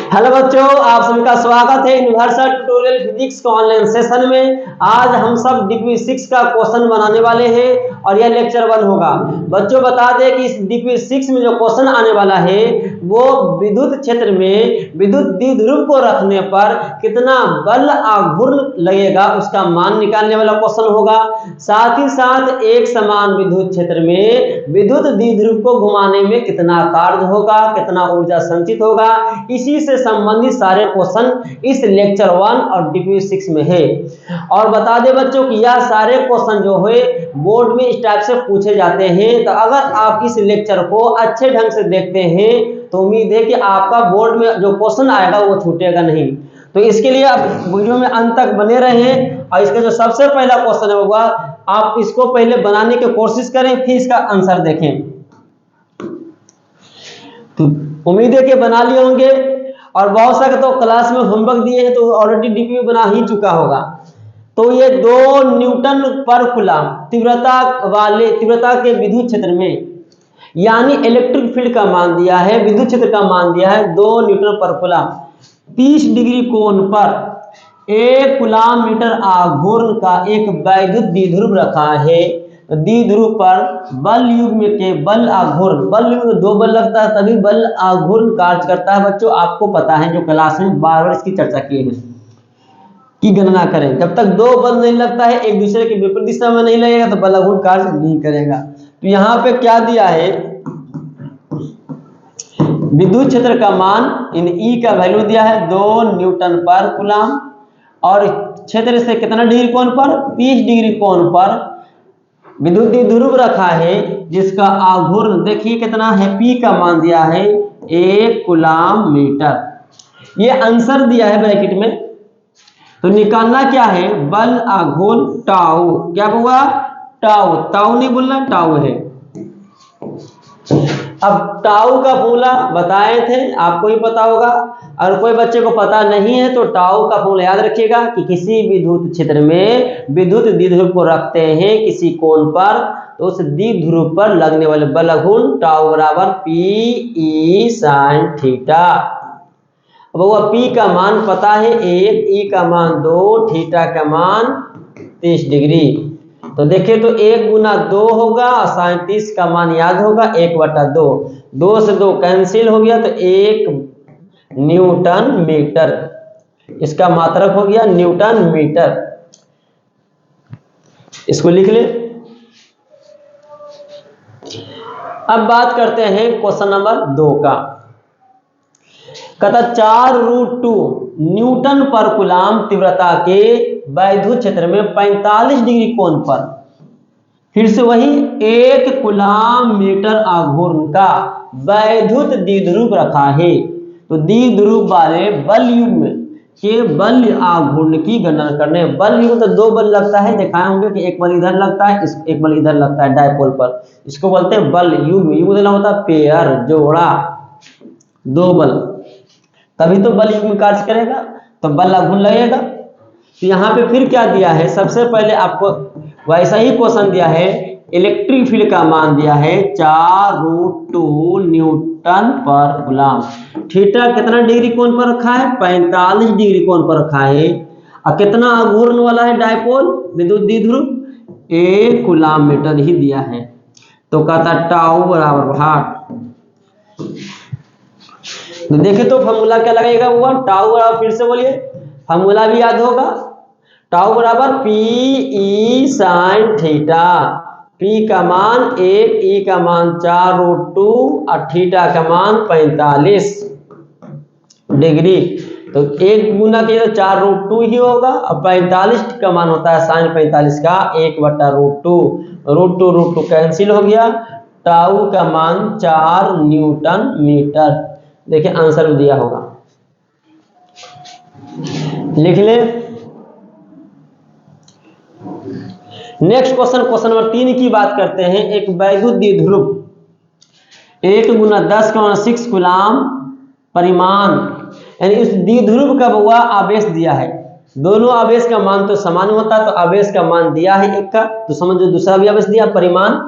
Hello बच्चों, आप सभी का स्वागत है यूनिवर्सल ट्यूटोरियल फिजिक्स के ऑनलाइन सेशन में। आज हम सब डीपी 6 का क्वेश्चन बनाने वाले हैं और यह लेक्चर 1 होगा। बच्चों बता दें कि इस डीपी 6 में जो क्वेश्चन आने वाला है वो विद्युत क्षेत्र में विद्युत द्विध्रुव को रखने पर कितना बल आघूर्ण लगेगा उसका मान निकालने वाला क्वेश्चन होगा। साथ ही साथ एक समान विद्युत क्षेत्र में विद्युत द्विध्रुव को घुमाने में कितना कार्य होगा, कितना ऊर्जा संचित होगा, इसी से संबंधित सारे क्वेश्चन इस लेक्चर 1 और डीपी 6 में है। और बता दें बच्चों कि यह सारे क्वेश्चन जो है बोर्ड में इस टाइप से पूछे जाते हैं। तो अगर आप इस लेक्चर को अच्छे ढंग से देखते हैं तो उम्मीद है कि आपका बोर्ड में जो क्वेश्चन आएगा वो छूटेगा नहीं। तो इसके लिए आप वीडियो में अंत तक बने रहें और इसका जो सबसे पहला क्वेश्चन होगा आप इसको पहले बनाने की कोशिश करें, फिर इसका आंसर देखें। तो उम्मीद है कि बना लिए होंगे और बहुत सारे तो क्लास में होमवर्क दिए हैं तो ऑलरेडी डीपी बना ही चुका होगा। तो ये 2 न्यूटन पर कूलम तीव्रता के विद्युत क्षेत्र में यानी इलेक्ट्रिक फील्ड का मान दिया है, विद्युत क्षेत्र का मान दिया है 2 न्यूटन पर कूलम। 30 डिग्री कोण पर 1 कूलम मीटर आघूर्ण का एक वैद्युत द्विध्रुव रखा है। द्विध्रुव पर बल युग्म के बल आघूर्ण, बल युग्म में 2 बल लगता है तभी बल आघूर्ण कार्य करता है। बच्चों आपको पता है, जो क्लास में बार बार इसकी चर्चा की है कि गणना करें। जब तक 2 बल नहीं लगता है, एक दूसरे के विपरीत दिशा में नहीं लगेगा तो बल आघूर्ण कार्य नहीं करेगा। तो यहाँ पे क्या दिया है, विद्युत क्षेत्र का मान इन ई का वैल्यू दिया है 2 न्यूटन पर कूलम और क्षेत्र से कितना डिग्री कोण पर, 30 डिग्री कोण पर विद्युत द्विध्रुव रखा है जिसका आघूर्ण देखिए कितना है, पी का मान दिया है 1 कूलम मीटर। ये आंसर दिया है ब्रैकेट में। तो निकालना क्या है, बल आघूर्ण टाउ। क्या हुआ, टाउ, टाउ नहीं बोलना, टाउ है। अब टाउ का फॉर्मूला बताए थे, आपको ही पता होगा। और कोई बच्चे को पता नहीं है तो टाउ का फॉर्मूला याद रखिएगा कि किसी विद्युत क्षेत्र में विद्युत द्विध्रुव को रखते हैं किसी कोण पर, तो उस द्विध्रुव पर लगने वाले बल आघूर्ण टाउ बराबर पी ई साइन थीटा। अब वो पी का मान पता है 1, ई का मान 2, थीटा का मान 30 डिग्री। तो देखिए तो 1 गुना 2 होगा और साइन 30 का मान याद होगा 1/2। 2 से 2 कैंसिल हो गया तो 1 न्यूटन मीटर, इसका मात्रक हो गया न्यूटन मीटर। इसको लिख ले। अब बात करते हैं क्वेश्चन नंबर 2 का। कहता 4√2 न्यूटन पर कूलम तीव्रता के वैद्युत क्षेत्र में 45 डिग्री कोण पर, फिर से वही 1 कूलम मीटर आघूर्ण का वैद्युत द्विध्रुव रखा है। तो द्विध्रुव वाले बल युग्म के बल आघूर्ण की गणना करने। बल युग्म तो 2 बल लगता है, दिखाए होंगे कि एक बल इधर लगता है, एक बल इधर लगता है डायपोल पर, इसको बोलते हैं बल युग्म। युग्म मतलब होता है पेयर, जोड़ा, 2 बल, तभी तो बल युग्म कार्य करेगा, तो बल आघूर्ण लगेगा। तो यहाँ पे फिर क्या दिया है, सबसे पहले आपको वैसा ही क्वेश्चन दिया है, इलेक्ट्रिक फील्ड का मान दिया है 4√2 न्यूटन पर कूलम। थीटा कितना डिग्री कोण पर रखा है, 45 डिग्री कोण पर रखा है। और कितना आघूर्ण वाला है डायपोल विद्युत द्विध्रुव, 1 कूलम मीटर ही दिया है। तो कहता टाउ बराबर भाट। तो देखे तो फॉर्मूला क्या लगेगा, वो टाउ बराबर, फिर से बोलिए फॉर्मूला भी याद होगा, टाउ बराबर P E sine theta. P का मान 1, ई का मान 4√2 और थीटा का मान 45 डिग्री। तो 1 गुना किया तो 4√2 ही होगा और 45 का मान होता है साइन 45 का 1/√2। √2 कैंसिल हो गया, टाउ का मान 4 न्यूटन मीटर। देखिए आंसर दिया होगा, लिख ले। नेक्स्ट क्वेश्चन, क्वेश्चन नंबर 3 की बात करते हैं। एक वैद्युत द्विध्रुव 1 गुना 10⁻6 कूलम परिमाण, यानी इस द्विध्रुव का हुआ आवेश दिया है। दोनों आवेश का मान तो समान होता है, तो आवेश का मान दिया है एक का, तो समझो दूसरा भी आवेश दिया परिमाण।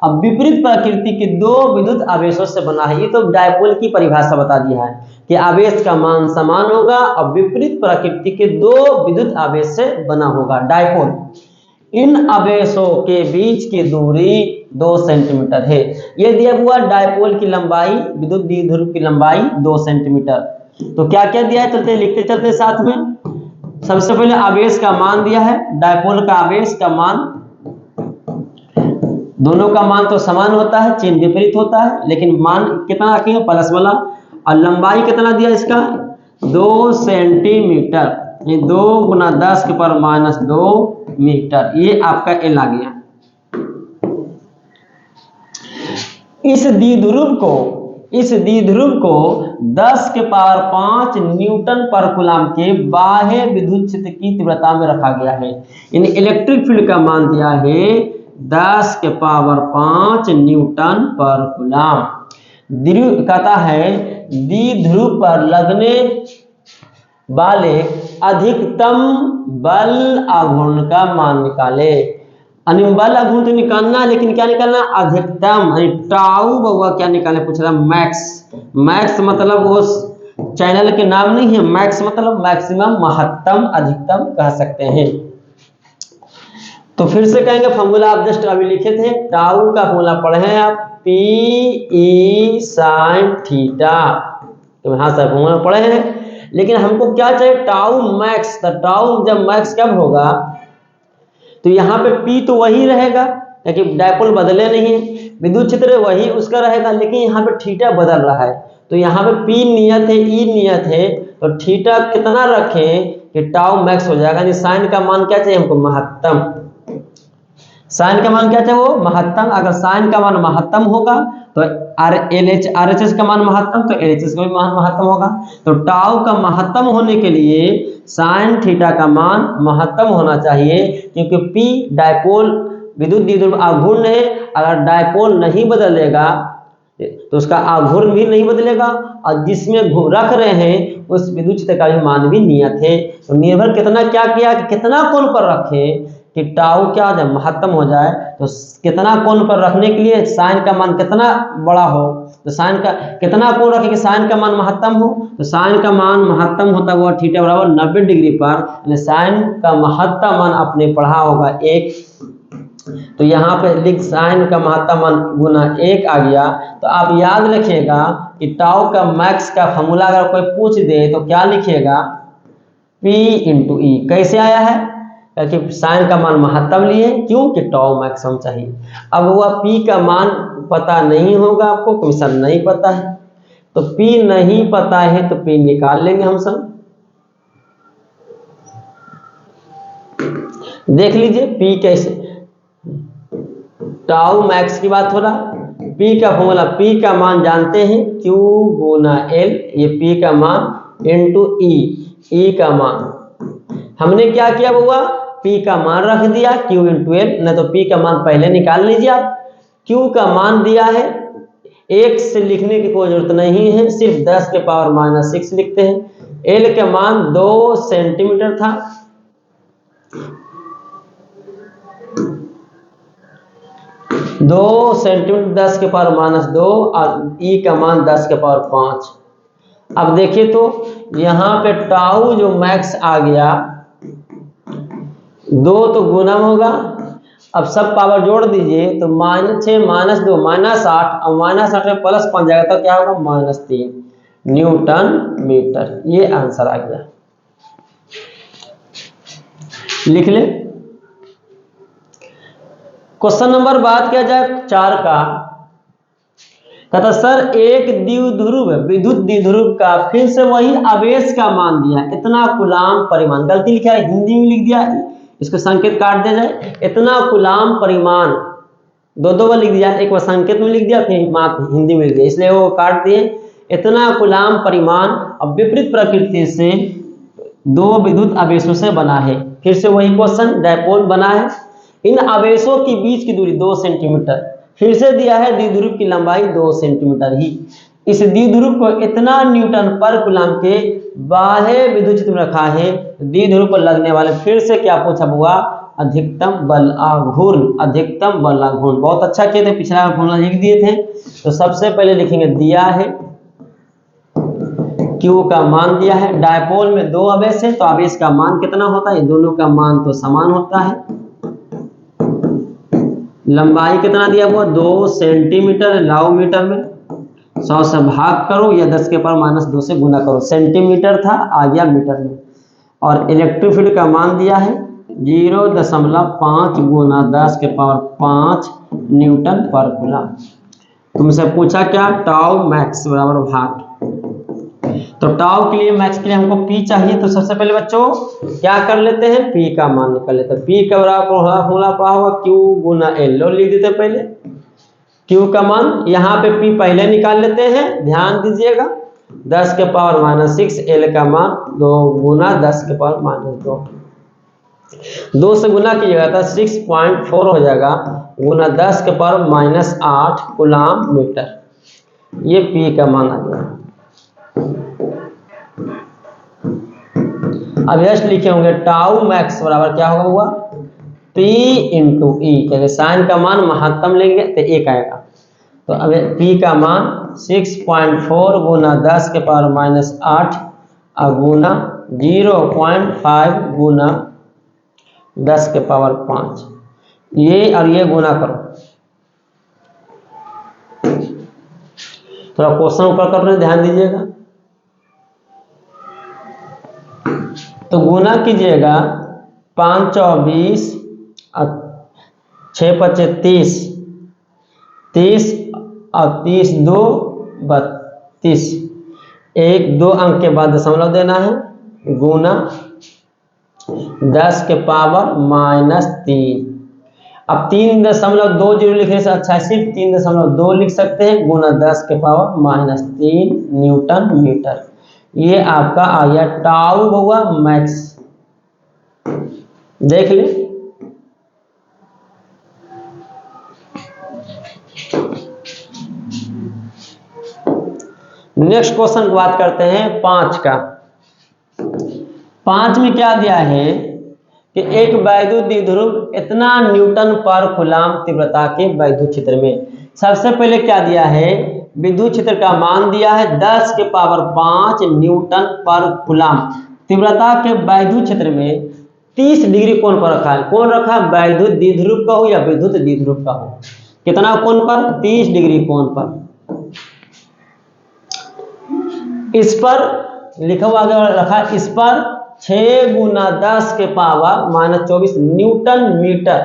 अब विपरीत प्रकृति के दो विद्युत आवेशों से बना है। ये तो डायपोल की परिभाषा बता दिया है कि आवेश का मान समान होगा और विपरीत प्रकृति के दो विद्युत आवेश से बना होगा डायपोल। इन आवेशों के बीच की दूरी 2 सेंटीमीटर है। ये दिया हुआ डायपोल की लंबाई, विद्युत द्विध्रुव की लंबाई 2 सेंटीमीटर। तो क्या क्या दिया है, चलते लिखते चलते साथ में। सबसे पहले आवेश का मान दिया है, डायपोल का आवेश का मान, दोनों का मान तो समान होता है, चिन्ह विपरीत होता है, लेकिन मान कितना रखेंगे, प्लस वाला। और लंबाई कितना दिया इसका, 2 सेंटीमीटर, ये 2 × 10⁻² मीटर, ये आपका एल आ गया। इस द्विध्रुव को 10⁵ न्यूटन पर कूलम के बाह्य विद्युत क्षेत्र की तीव्रता में रखा गया है। इन इलेक्ट्रिक फील्ड का मान दिया है 10⁵ न्यूटन पर कूलम। कहता है द्विध्रुव पर लगने वाले अधिकतम बल आघूर्ण का मान निकाले। बल आघूर्ण तो निकालना, लेकिन क्या निकालना, अधिकतम, टाउ बउआ क्या निकाले पूछ रहा, मैक्स। मैक्स मतलब वो चैनल के नाम नहीं है, मैक्स मतलब मैक्सिमम, महत्तम, अधिकतम कह सकते हैं। तो फिर से कहेंगे फॉर्मूला आप जस्ट अभी लिखे थे, टाउ का फॉर्मूला पढ़े हैं आप, PE sin थीटा, तो यहाँ से फॉर्मूला पढ़े हैं। लेकिन हमको क्या चाहिए, टाउ मैक्स। तो टाउ जब मैक्स कब होगा, तो यहाँ पे P तो वही रहेगा क्योंकि डायपोल बदले नहीं है, विद्युत क्षेत्र वही उसका रहेगा, लेकिन यहाँ पे थीटा बदल रहा है। तो यहाँ पे P नियत है, E नियत है, तो थीटा कितना रखें कि टाउ मैक्स हो जाएगा। यानी साइन का मान क्या चाहिए हमको, महत्तम। साइन का मान क्या चाहिए, वो महत्तम। अगर साइन का मान महत्तम होगा तो RHS का मान महत्तम, तो LHS का भी मान महत्तम होगा। तो टाउ का महत्तम होने के लिए साइन थीटा का मान महत्तम होना चाहिए, क्योंकि P डायपोल विद्युत द्विध्रुव आघूर्ण है। अगर डायपोल नहीं बदलेगा तो उसका आघूर्ण भी नहीं बदलेगा, और जिसमें रख रहे हैं उस विद्युत क्षेत्र का भी मान भी नियत है। तो निर्भर कितना क्या किया कि कितना कोण पर रखें कि टाउ क्या हो जाए, महत्तम हो जाए। तो कितना कोण पर रखने के लिए साइन का मान कितना बड़ा हो, तो साइन का कितना कोण रखे कि साइन का मान महत्तम हो, तो साइन का मान महत्तम होता हुआ थीटा बराबर 90 डिग्री पर, यानी साइन का महत्तम मान आपने पढ़ा होगा 1। तो यहाँ पे लिख साइन का महत्तम मान गुना 1 आ गया। तो आप याद रखिएगा कि टाउ का मैक्स का फॉर्मूला अगर कोई पूछ दे तो क्या लिखिएगा, P × E। कैसे आया है, क्योंकि साइन का मान महत्तम लिए, क्यों कि टाउ मैक्सिमम चाहिए। अब वह P का मान पता नहीं होगा आपको, क्वेश्चन नहीं पता है, तो P नहीं पता है तो P निकाल लेंगे हम सब। देख लीजिए P कैसे, टाउ मैक्स की बात हो रहा, P का फॉर्मूला, P का मान जानते हैं Q × L, ये P का मान × E, E का मान हमने क्या किया बुआ, P का मान रख दिया Q × L, नहीं तो P का मान पहले निकाल लीजिए आप। Q का मान दिया है, 1 से लिखने की कोई जरूरत नहीं है, सिर्फ 10⁻⁻6 लिखते हैं। L का मान 2 सेंटीमीटर था, दो सेंटीमीटर 10⁻², और E का मान 10⁵। अब देखिए तो यहाँ पे टाउ जो मैक्स आ गया, 2 तो गुणम होगा, अब सब पावर जोड़ दीजिए तो -6 -2 -8, और -8 में +5 जाएगा तो क्या होगा, -3 न्यूटन मीटर। ये आंसर आ गया, लिख ले। क्वेश्चन नंबर बात किया जाए 4 का, कहता सर एक द्विध्रुव विद्युत द्विध्रुव का फिर से वही आवेश का मान दिया, इतना कूलम परिमाण, गलती लिखा है हिंदी में लिख दिया, इसको संकेत काट दिया जाए, इतना कूलम परिमाण, दो बार लिख दिया, एक बार संकेत में लिख दिया फिर हिंदी में लिख दिया, इसलिए वो काट दिए। इतना कूलम परिमाण अब विपरीत प्रकृति से 2 विद्युत आवेशों से बना है। फिर से वही क्वेश्चन, डायपोल बना है, इन आवेशों के बीच की दूरी 2 सेंटीमीटर, फिर से दिया है द्विध्रुव की लंबाई 2 सेंटीमीटर ही। इस द्विध्रुव को इतना न्यूटन पर कूलम के बाह्य विद्युत क्षेत्र में रखा है, द्विध्रुव पर लगने वाले, फिर से क्या पूछा हुआ, अधिकतम बल आघूर्ण, अधिकतम बल आघूर्ण। बहुत अच्छा किए थे, पिछला फॉर्मूला लिख दिए थे। तो सबसे पहले लिखेंगे, दिया है Q का मान दिया है, डायपोल में दो आवेश है तो आवेश का मान कितना होता है, दोनों का मान तो समान होता है। लंबाई कितना दिया हुआ, 2 सेंटीमीटर, लाओ मीटर में 100 से भाग करो या 10 के पावर -2 से गुना करो, सेंटीमीटर था आ गया मीटर में। और इलेक्ट्रिक फील्ड का मान दिया है 0.5 गुना 10 के पावर 5 न्यूटन पर कूलम। तुमसे पूछा क्या, टाउ मैक्स बराबर भाग। तो टाउ के लिए, मैक्स के लिए हमको पी चाहिए। तो सबसे पहले बच्चों क्या कर लेते हैं, पी का मान निकाल लेते हैं। पी का बराबर फॉर्मूला पड़ा हुआ Q गुना L, लो लिख देते पहले Q का मान। यहाँ पे P पहले निकाल लेते हैं, ध्यान दीजिएगा, 10 के पावर -6, L का मान 2 गुना 10 के पावर -2, 2 से गुना कीजिएगा तो 6.4 हो जाएगा, गुना 10 के पावर -8 कूलम मीटर। ये P का मान आ गया। अब यश लिखे होंगे टाउ मैक्स बराबर क्या होगा हुआ, P इंटू ई, क्योंकि साइन का मान महत्तम लेंगे तो 1 आएगा। तो अब P का मान 6.4 गुना 10 के पावर -8 और गुना 0.5 गुना 10 के पावर 5, ये और ये गुना करो। थोड़ा क्वेश्चन ऊपर कर रहे हैं, ध्यान दीजिएगा। तो गुना कीजिएगा 5 24 और 6 25 30, 30 और 30 2 32, 1 2 अंक के बाद दशमलव देना है, गुना 10 के पावर -3। अब 3.20 लिखने से अच्छा है सिर्फ 3.2 लिख सकते हैं, गुना 10 के पावर -3 न्यूटन मीटर। ये आपका आ गया टाउ हुआ मैक्स, देख ले। नेक्स्ट क्वेश्चन की बात करते हैं 5 का। 5 में क्या दिया है कि एक वैद्युत द्विध्रुव इतना न्यूटन पर कूलम तीव्रता के वैद्युत क्षेत्र में। सबसे पहले क्या दिया है, विद्युत क्षेत्र का मान दिया है 10 के पावर 5 न्यूटन पर कूलम। तीव्रता के वैद्युत क्षेत्र में 30 डिग्री कोण पर रखा है। कौन रखा है, वैद्युत द्विध्रुव का हो या विद्युत द्विध्रुव का हो। कितना कोण पर, 30 डिग्री कोण पर। इस पर लिखा हुआ रखा, इस पर 6 गुना 10 के पावर -24 न्यूटन मीटर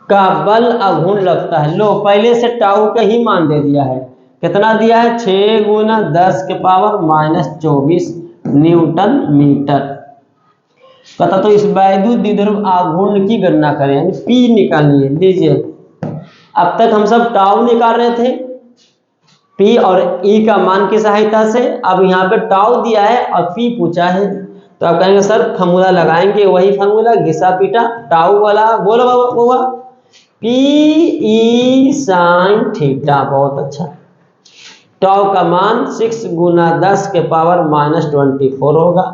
का बल आघूर्ण लगता है। लो पहले से टाउ का ही मान दे दिया है, कितना दिया है, 6 गुना 10 के पावर -24 न्यूटन मीटर। कहता तो इस वैद्युत द्विध्रुव आघूर्ण की गणना करें, यानी P निकालिए। लीजिए, अब तक हम सब टाउ निकाल रहे थे P और E का मान की सहायता से। अब यहाँ पे टाउ दिया है और P पूछा है, तो आप कहेंगे सर फॉर्मूला लगाएंगे, वही फॉर्मूला घिसा पीटा टाउ वाला, बोलो बाबा, P E sin थीटा। बहुत अच्छा, टाउ का मान 6 गुना 10 के पावर -24 होगा।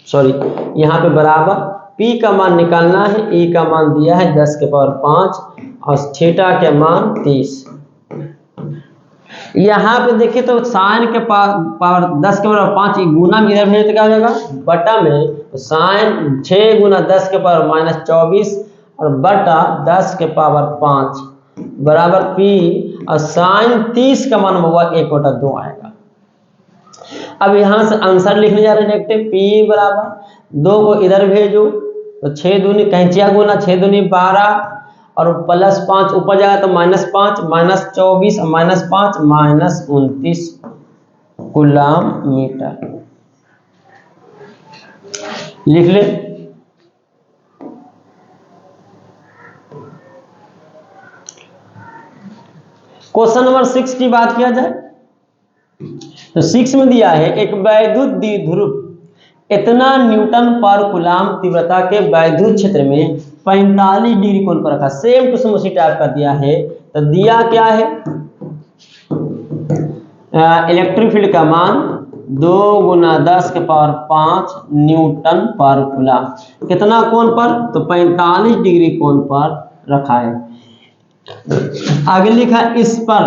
सॉरी, यहाँ पे बराबर P का मान निकालना है, E का मान दिया है 10 के पावर 5 और थीटा के मान 30। यहाँ पे देखिए तो साइन के पावर 10 के पावर 5 गुना में इधर भेजे तो क्या हो जाएगा, बटा में, तो साइन 6 गुना 10 के पावर -24 और बटा 10 के पावर 5 बराबर P, और साइन 30 का मान होगा 1/2 आएगा। अब यहाँ से आंसर लिखने जा रहे हैं, देखते P बराबर 2 को इधर भेजो तो 6 दूनी कैंचिया गुना 6 दूनी 12 और +5 ऊपर जाएगा तो -5 -24 और -5 -29 कूलम मीटर। लिख ले। क्वेश्चन नंबर 6 की बात किया जाए तो 6 में दिया है एक वैद्युत द्विध्रुव इतना न्यूटन पर कूलम तीव्रता के वैद्युत क्षेत्र में 45 डिग्री कोण पर रखा। सेम टू सेम उसी टाइप का दिया है। तो दिया क्या है, इलेक्ट्रिक फील्ड का मान 2 गुना 10 के पावर 5 न्यूटन पर कूलम। कितना कोण पर? तो 45 डिग्री कोण पर रखा है। आगे लिखा इस पर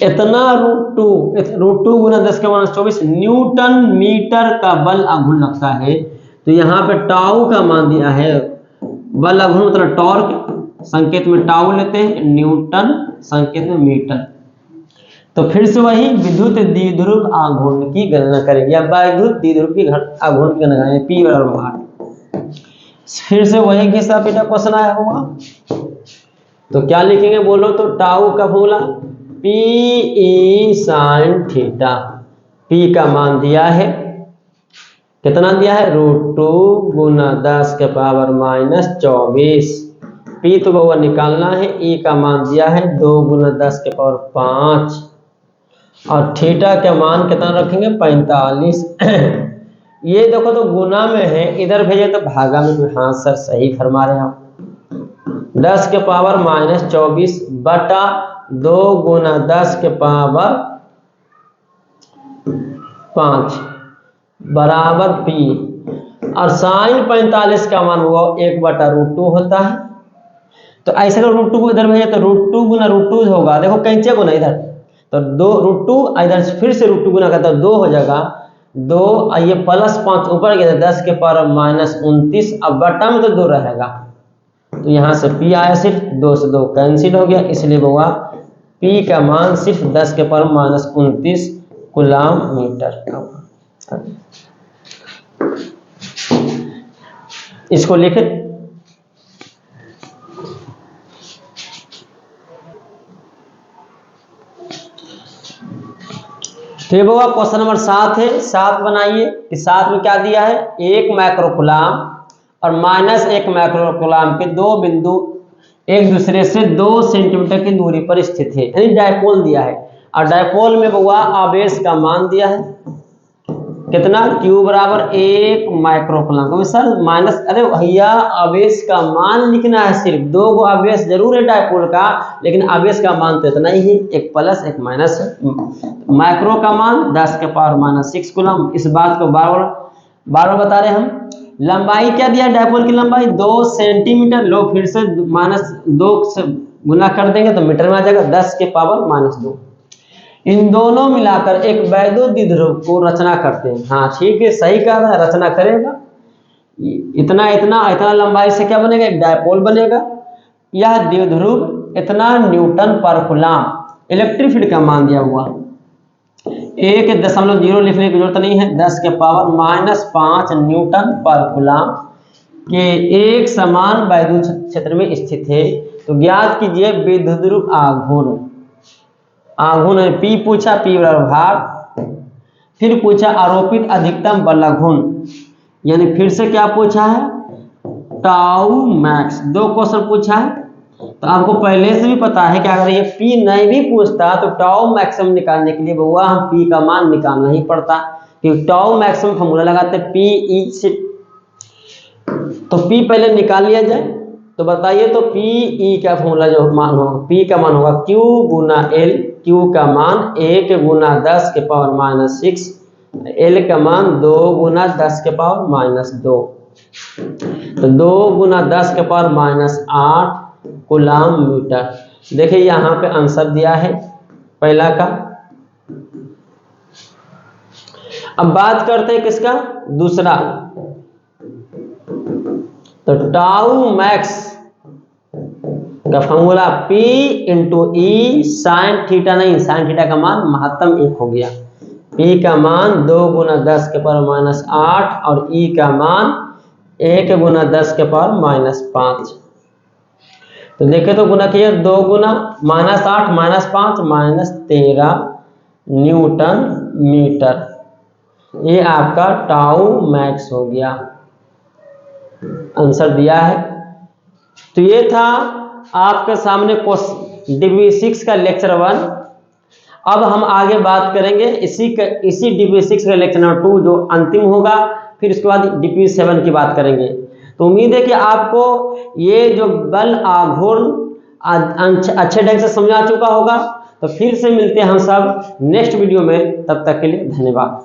इतना √2 गुना 10 के पावर 24 न्यूटन मीटर का बल आघूर्ण लगता है। तो यहाँ पे टाउ का मान दिया है, बल आघूर्ण मतलब टॉर्क, संकेत में टाउ लेते हैं, न्यूटन संकेत में मीटर। तो फिर से वही विद्युत द्विध्रुव आघूर्ण की गणना करेंगे या वैद्युत द्विध्रुव की आघूर्ण की गणना करेंगे, P बराबर भार। फिर से वही घिसा पीटा क्वेश्चन आया होगा। तो क्या लिखेंगे बोलो? तो टाउ का formula PE sin theta. P का मान दिया है, कितना दिया है? √2 गुना 10 के पावर -24। P तो वो निकालना है, E का मान दिया है 2 गुना 10 के पावर 5 और थीटा का मान कितना रखेंगे? 45। ये देखो तो गुना में है, इधर भेजे तो भागा में। हाँ सर सही फरमा रहे हैं आप। 10 के पावर -24 बटा 2 गुना 10 के पावर 5 बराबर P और साइन 45 का मान हुआ 1 बटा √2 होता है। तो ऐसे अगर √2 को इधर भेजे तो √2 गुना √2 होगा। देखो कैंचे गुना इधर तो 2 √2 इधर फिर से √2 गुना करता है 2 हो जाएगा 2, ये +5 ऊपर गया 10 के पावर -29। अब बटा में तो 2 रहेगा, तो यहाँ से P आया सिर्फ 2 से 2 कैंसिल हो गया, इसलिए हुआ P का मान सिर्फ 10 के पावर -29 कूलम मीटर। इसको लिखे तो ये बाबा क्वेश्चन नंबर 7 है। 7 बनाइए कि 7 में क्या दिया है? 1 माइक्रोकूलम और -1 माइक्रोकूलम के दो बिंदु एक दूसरे से 2 सेंटीमीटर की दूरी पर स्थित है, यानी डायपोल दिया है। और डायपोल में बउआ आवेश का मान दिया है कितना? Q बराबर 1 माइक्रोकूलम। तो सर माइनस, अरे भैया आवेश का मान लिखना है, सिर्फ 2 गो आवेश जरूर है डायपोल का, लेकिन आवेश का मान तो इतना ही है, एक प्लस एक माइनस है। माइक्रो का मान 10 के पावर -6 कूलम। इस बात को बार बता रहे हम। लंबाई क्या दिया? डायपोल की लंबाई 2 सेंटीमीटर। लो फिर से -2 से गुना कर देंगे तो मीटर में आ जाएगा 10 के पावर -2। इन दोनों मिलाकर एक वैद्युत द्विध्रुव को रचना करते हैं। हाँ ठीक है, सही कह रहा है, रचना करेगा। इतना लंबाई से क्या बनेगा? एक डायपोल बनेगा। यह द्विध्रुव इतना न्यूटन पर कूलम। इलेक्ट्रिक फील्ड का मान दिया हुआ 1.0 लिखने की जरूरत नहीं है, 10 के पावर -5 न्यूटन पर कूलम के एक समान वैद्युत क्षेत्र में स्थित है। तो ज्ञात कीजिए विद्युद्रुव आघूर्ण। आघूर्ण है P पूछा, P बराबर भार। फिर पूछा आरोपित अधिकतम बल आघूर्ण, यानी फिर से क्या पूछा है? Tau max. 2 क्वेश्चन पूछा है। तो आपको पहले से भी पता है कि अगर ये P नहीं भी पूछता तो टाउ मैक्सिमम निकालने के लिए बउआ हम P का मान निकालना ही पड़ता, क्योंकि टाउ मैक्सिमम फॉर्मूला लगाते PE से। तो P पहले निकाल लिया जाए। तो बताइए तो PE का फॉर्मूला जो मान होगा, P का मान होगा Q गुना L। Q का मान 1 गुना 10 के पावर -6, L का मान 2 गुना 10 के पावर -2। तो 2 गुना 10 के पावर -8 कूलम मीटर। देखिए यहाँ पे आंसर दिया है पहला का। अब बात करते हैं किसका? दूसरा। तो टाउ मैक्स का formula P into E sine theta, नहीं साइन थीटा का मान महत्तम 1 हो गया। P का मान 2 गुना 10 के पावर -8 और E का मान 1 गुना 10 के पावर -5। तो देखे तो गुना किया 2 गुना -8 -5 -13 न्यूटन मीटर। ये आपका टाउ मैक्स हो गया, आंसर दिया है। तो ये था आपके सामने DB6 का लेक्चर 1। अब हम आगे बात करेंगे इसी DB6 का लेक्चर नंबर 2 जो अंतिम होगा, फिर उसके बाद DB7 की बात करेंगे। तो उम्मीद है कि आपको ये जो बल आघूर्ण अच्छे ढंग से समझा चुका होगा। तो फिर से मिलते हैं हम सब नेक्स्ट वीडियो में, तब तक के लिए धन्यवाद।